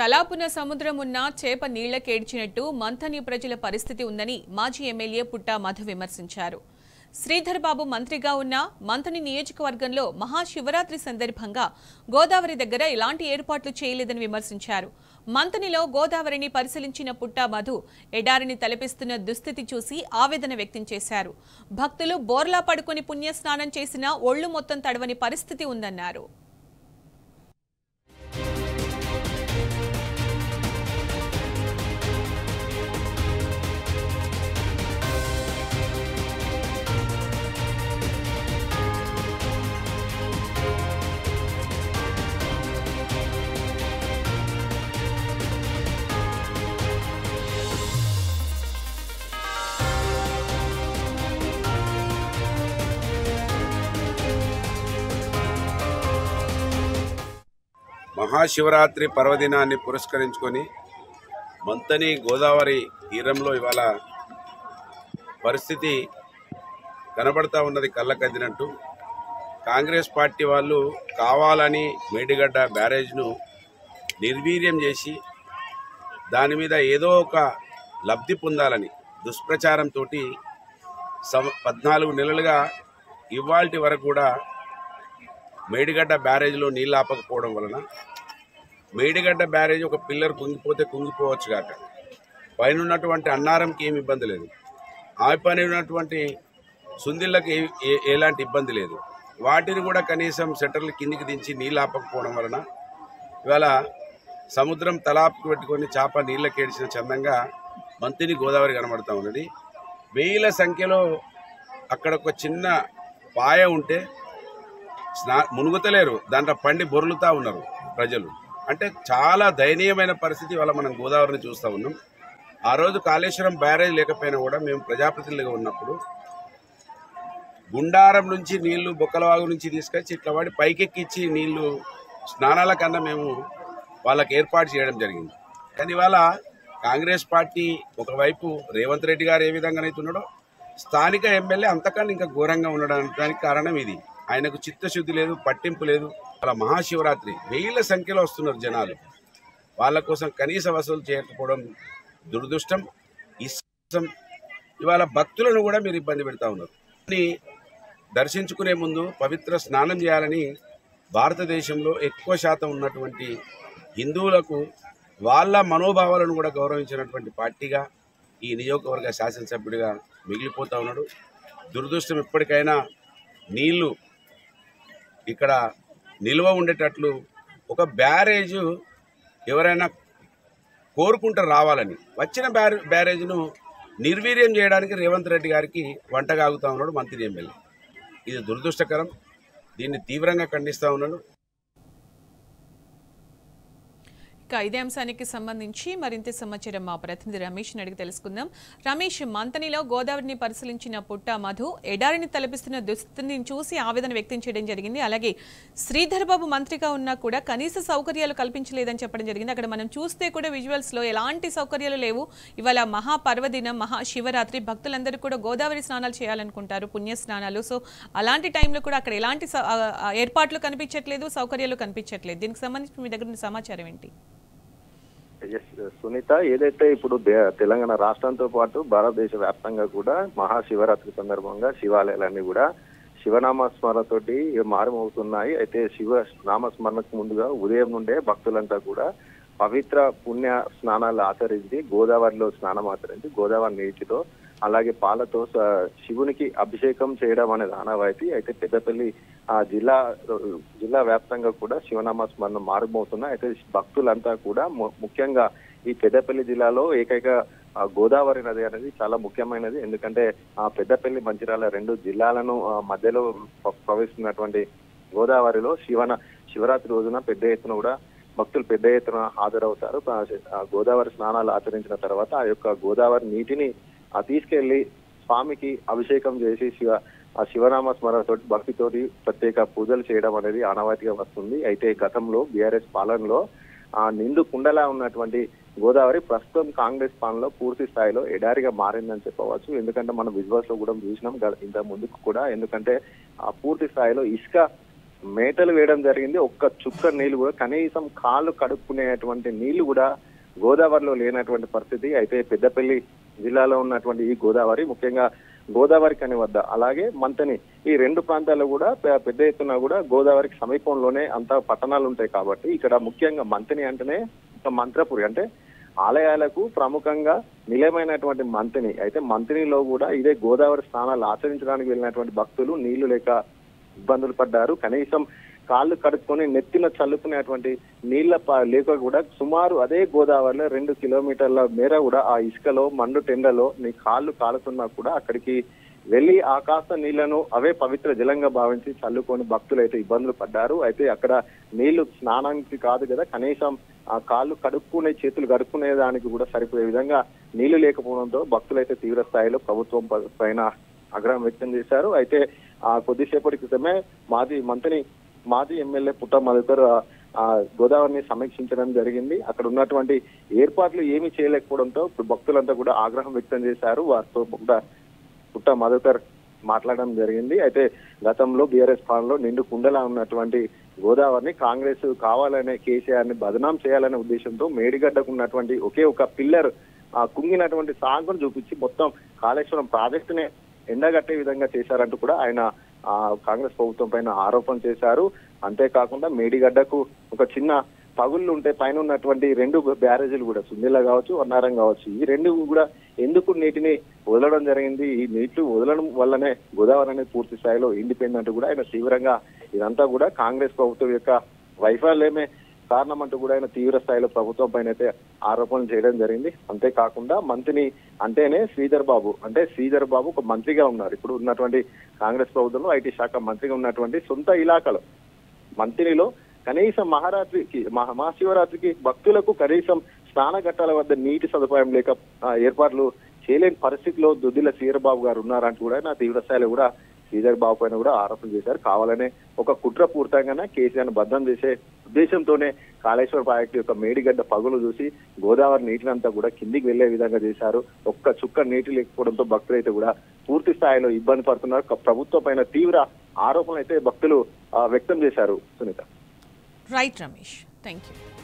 తలాపున సముద్రం ఉన్న చేప నీళ్లకేడ్చినట్టు మంథని ప్రజల పరిస్థితి ఉందని మాజీ ఎమ్మెల్యే పుట్టా మధు విమర్శించారు. శ్రీధర్ బాబు మంత్రిగా ఉన్న మంథని నియోజకవర్గంలో మహాశివరాత్రి సందర్భంగా గోదావరి దగ్గర ఎలాంటి ఏర్పాట్లు చేయలేదని విమర్శించారు. మంథనిలో గోదావరిని పరిశీలించిన పుట్టా మధు ఎడారిని తలపిస్తున్న దుస్థితి చూసి ఆవేదన వ్యక్తం చేశారు. భక్తులు బోర్లా పడుకుని పుణ్యస్నానం చేసినా ఒళ్లు మొత్తం తడవని పరిస్థితి ఉందన్నారు. మహాశివరాత్రి పర్వదినాన్ని పురస్కరించుకొని మంథని గోదావరి తీరంలో ఇవాళ పరిస్థితి కనబడతా ఉన్నది కళ్ళకద్దినట్టు. కాంగ్రెస్ పార్టీ వాళ్ళు కావాలని మేడిగడ్డ బ్యారేజ్ను నిర్వీర్యం చేసి దాని మీద ఏదో ఒక లబ్ధి పొందాలని దుష్ప్రచారంతో 14 నెలలుగా ఇవాల్టి వరకు కూడా మేడిగడ్డ బ్యారేజ్లో నీళ్ళు ఆపకపోవడం వలన మేడిగడ్డ బ్యారేజ్ ఒక పిల్లర్ కుంగిపోతే కుంగిపోవచ్చు కాక పైన ఉన్నటువంటి అన్నారంకి ఏమి ఇబ్బంది లేదు, ఆ పైన ఉన్నటువంటి సుందిళ్ళకి ఎలాంటి ఇబ్బంది లేదు. వాటిని కూడా కనీసం సెటర్లు కిందికి దించి నీళ్ళు ఆపకపోవడం వలన ఇవాళ సముద్రం తలాపుకు పెట్టుకొని చేప నీళ్ళకేడిచిన చందంగా మంథని గోదావరి కనబడుతూ ఉన్నది. వేల సంఖ్యలో అక్కడ ఒక చిన్న పాయ ఉంటే మునుగుతలేరు, దాంట్లో పండి బొర్లుతూ ఉన్నారు ప్రజలు. అంటే చాలా దయనీయమైన పరిస్థితి వల్ల మనం గోదావరిని చూస్తూ ఉన్నాం. ఆ రోజు కాళేశ్వరం బ్యారేజ్ లేకపోయినా కూడా మేము ప్రజాప్రతినిధులుగా ఉన్నప్పుడు గుండారం నుంచి నీళ్లు బొక్కలవాగు నుంచి తీసుకొచ్చి ఇట్లా వాడి పైకెక్కిచ్చి నీళ్లు స్నానాల కన్నా మేము వాళ్ళకి ఏర్పాటు చేయడం జరిగింది. కానీ ఇవాళ కాంగ్రెస్ పార్టీ ఒకవైపు రేవంత్ రెడ్డి గారు ఏ విధంగానైతే ఉన్నాడో స్థానిక ఎమ్మెల్యే అంతకన్నా ఇంకా ఘోరంగా ఉండడానికి కారణం ఇది. ఆయనకు చిత్తశుద్ధి లేదు, పట్టింపు లేదు. అలా మహాశివరాత్రి వేల సంఖ్యలో వస్తున్నారు జనాలు, వాళ్ళ కోసం కనీస వసూలు చేయకపోవడం దురదృష్టం. ఇవాళ భక్తులను కూడా మీరు ఇబ్బంది పెడతా ఉన్నారు. దర్శించుకునే ముందు పవిత్ర స్నానం చేయాలని భారతదేశంలో ఎక్కువ శాతం ఉన్నటువంటి హిందువులకు వాళ్ళ మనోభావాలను కూడా గౌరవించినటువంటి పార్టీగా ఈ నియోజకవర్గ శాసనసభ్యుడిగా మిగిలిపోతూ ఉన్నాడు. దురదృష్టం. ఇప్పటికైనా నీళ్లు ఇక్కడ నిల్వ ఉండేటట్లు ఒక బ్యారేజ్ ఎవరైనా కోరుకుంటూ రావాలని వచ్చిన బ్యారేజ్ను నిర్వీర్యం చేయడానికి రేవంత్ రెడ్డి గారికి వంటగాగుతూ ఉన్నాడు మంత్రి ఎమ్మెల్యే. ఇది దురదృష్టకరం. దీన్ని తీవ్రంగా ఖండిస్తూ ఉన్నాను. ఇదే అంశానికి సంబంధించి మరింత సమాచారం మా ప్రతినిధి రమేష్ అడిగి తెలుసుకుందాం. రమేష్, మంథనిలో గోదావరిని పరిశీలించిన పుట్టా మధు ఎడారిని తలపిస్తున్న దుస్థితిని చూసి ఆవేదన వ్యక్తం చేయడం జరిగింది. అలాగే శ్రీధర్ బాబు మంత్రిగా ఉన్నా కూడా కనీస సౌకర్యాలు కల్పించలేదని చెప్పడం జరిగింది. అక్కడ మనం చూస్తే కూడా విజువల్స్ లో ఎలాంటి సౌకర్యాలు లేవు. ఇవాళ మహాపర్వదినం, మహాశివరాత్రి, భక్తులందరూ కూడా గోదావరి స్నానాలు చేయాలనుకుంటారు, పుణ్య స్నానాలు. సో అలాంటి టైంలో కూడా అక్కడ ఎలాంటి ఏర్పాట్లు కనిపించట్లేదు, సౌకర్యాలు కనిపించట్లేదు. దీనికి సంబంధించి మీ దగ్గర ఉన్న సమాచారం ఏంటి? సునీత, ఏదైతే ఇప్పుడు తెలంగాణ రాష్ట్రంతో పాటు భారతదేశ వ్యాప్తంగా కూడా మహాశివరాత్రి సందర్భంగా శివాలయాలన్నీ కూడా శివనామస్మరణతోటి మారుమవుతున్నాయి. అయితే శివ నామస్మరణకు ముందుగా ఉదయం నుండే భక్తులంతా కూడా పవిత్ర పుణ్య స్నానాలు ఆచరించి గోదావరిలో స్నానం ఆచరించి గోదావరి నీటితో అలాగే పాలతో శివునికి అభిషేకం చేయడం అనేది ఆనవాయితీ. అయితే పెద్దపల్లి జిల్లా వ్యాప్తంగా కూడా శివనామ స్మరణ మారుమవుతున్నాయి. అయితే భక్తులంతా కూడా ముఖ్యంగా ఈ పెద్దపల్లి జిల్లాలో ఏకైక గోదావరి నది అనేది చాలా ముఖ్యమైనది. ఎందుకంటే ఆ పెద్దపల్లి మంచిర్యాల 2 జిల్లాలను మధ్యలో ప్రవేశిస్తున్నటువంటి గోదావరిలో శివరాత్రి రోజున పెద్ద ఎత్తున కూడా భక్తులు పెద్ద ఎత్తున హాజరవుతారు. గోదావరి స్నానాలు ఆచరించిన తర్వాత ఆ యొక్క గోదావరి నీటిని తీసుకెళ్లి స్వామికి అభిషేకం చేసి శివనామ స్మరణతోటి భక్తితోటి ప్రత్యేక పూజలు చేయడం అనేది ఆనవాయితీగా వస్తుంది. అయితే గతంలో బీఆర్ఎస్ పాలనలో నిండు కుండలా ఉన్నటువంటి గోదావరి ప్రస్తుతం కాంగ్రెస్ పాలనలో పూర్తి స్థాయిలో ఎడారిగా మారిందని చెప్పవచ్చు. ఎందుకంటే మనం విజువల్స్ లో కూడా చూసినాం ఇంత ముందుకు కూడా. ఎందుకంటే పూర్తి స్థాయిలో ఇసుక మేటలు వేయడం జరిగింది. ఒక్క చుక్క నీళ్లు కూడా కనీసం కాళ్ళు కడుక్కునేటువంటి నీళ్లు కూడా గోదావరిలో లేనటువంటి పరిస్థితి. అయితే పెద్దపల్లి జిల్లాలో ఉన్నటువంటి ఈ గోదావరి, ముఖ్యంగా గోదావరి కని వద్ద అలాగే మంతని, ఈ రెండు ప్రాంతాల్లో కూడా పెద్ద ఎత్తున కూడా గోదావరికి సమీపంలోనే అంతా పట్టణాలు ఉంటాయి కాబట్టి ఇక్కడ ముఖ్యంగా మంతని అంటేనే మంత్రపురి, అంటే ఆలయాలకు ప్రముఖంగా నిలయమైనటువంటి మంతిని. అయితే మంతినిలో కూడా ఇదే గోదావరి స్నానాలు ఆచరించడానికి వెళ్ళినటువంటి భక్తులు నీళ్లు లేక ఇబ్బందులు పడ్డారు. కనీసం కాళ్ళు కడుక్కొని నెత్తిన చల్లుకునేటువంటి నీళ్ల లేక కూడా సుమారు అదే గోదావరిలో 2 కిలోమీటర్ల మేర కూడా ఆ ఇసుకలో మండు టెండలో నీ కాళ్ళు కాలుతున్నా కూడా అక్కడికి వెళ్లి ఆ కాస్త నీళ్లను అవే పవిత్ర జలంగా భావించి చల్లుకొని భక్తులు అయితే ఇబ్బందులు పడ్డారు. అయితే అక్కడ నీళ్లు స్నానానికి కాదు కదా, కనీసం ఆ కాళ్ళు కడుక్కునే చేతులు కడుక్కునే దానికి కూడా సరిపోయే విధంగా నీళ్లు లేకపోవడంతో భక్తులైతే తీవ్ర స్థాయిలో ప్రభుత్వం పైన ఆగ్రహం వ్యక్తం చేశారు. అయితే కొద్దిసేపటి క్రితమే మాజీ ఎమ్మెల్యే పుట్ట మధుకర్ గోదావరిని సమీక్షించడం జరిగింది. అక్కడ ఉన్నటువంటి ఏర్పాట్లు ఏమీ చేయలేకపోవడంతో భక్తులంతా కూడా ఆగ్రహం వ్యక్తం చేశారు. వారితో పుట్ట మధుకర్ మాట్లాడడం జరిగింది. అయితే గతంలో బీఆర్ఎస్ పాలనలో నిండు కుండలా ఉన్నటువంటి గోదావరిని కాంగ్రెస్ కావాలనే కేసీఆర్ ని బదనాం చేయాలనే ఉద్దేశంతో మేడిగడ్డకు ఉన్నటువంటి ఒకే ఒక పిల్లర్ కుంగినటువంటి సాగును చూపించి మొత్తం కాళేశ్వరం ప్రాజెక్టునే ఎండగట్టే విధంగా చేశారంటూ కూడా ఆయన కాంగ్రెస్ ప్రభుత్వం పైన ఆరోపణ చేశారు. అంతేకాకుండా మేడిగడ్డకు ఒక చిన్న పగుళ్ళు ఉంటే పైన ఉన్నటువంటి 2 బ్యారేజీలు కూడా సుందిల్ల కావచ్చు, అన్నారం కావచ్చు, ఈ 2 కూడా ఎందుకు నీటిని వదలడం జరిగింది, ఈ నీళ్లు వదలడం వల్లనే గోదావరి అనేది పూర్తి స్థాయిలో ఎండిపోయిందంటూ కూడా ఆయన తీవ్రంగా ఇదంతా కూడా కాంగ్రెస్ ప్రభుత్వం యొక్క వైఫల్యమే కారణం అంటూ కూడా ఆయన తీవ్ర స్థాయిలో ప్రభుత్వం పైన అయితే ఆరోపణలు చేయడం జరిగింది. అంతేకాకుండా మంత్రిని అంటేనే శ్రీధర్ బాబు ఒక మంత్రిగా ఉన్నారు. ఇప్పుడు ఉన్నటువంటి కాంగ్రెస్ ప్రభుత్వంలో ఐటీ శాఖ మంత్రిగా ఉన్నటువంటి సొంత ఇలాకాలో మంత్రిలో కనీసం మహాశివరాత్రికి భక్తులకు కనీసం స్నాన ఘట్టాల వద్ద నీటి సదుపాయం లేక ఏర్పాట్లు చేయలేని పరిస్థితిలో దుద్దిల శ్రీధర్బాబు గారు ఉన్నారంటూ కూడా నా తీవ్ర స్థాయిలో కూడా శ్రీధర్ బాబు పైన కూడా ఆరోపణ చేశారు. కావాలనే ఒక కుట్ర పూర్తంగానే కేసీఆర్ బద్దం చేసే ఉద్దేశంతోనే కాళేశ్వర ప్రాజెక్టు యొక్క మేడిగడ్డ పగులు చూసి గోదావరి నీటినంతా కూడా కిందికి వెళ్లే విధంగా చేశారు. ఒక్క చుక్క నీటి లేకపోవడంతో భక్తులు అయితే కూడా పూర్తి స్థాయిలో ఇబ్బంది పడుతున్నారు. ప్రభుత్వం పైన తీవ్ర ఆరోపణలు అయితే భక్తులు వ్యక్తం చేశారు. Sunitha. Right Ramesh, thank you.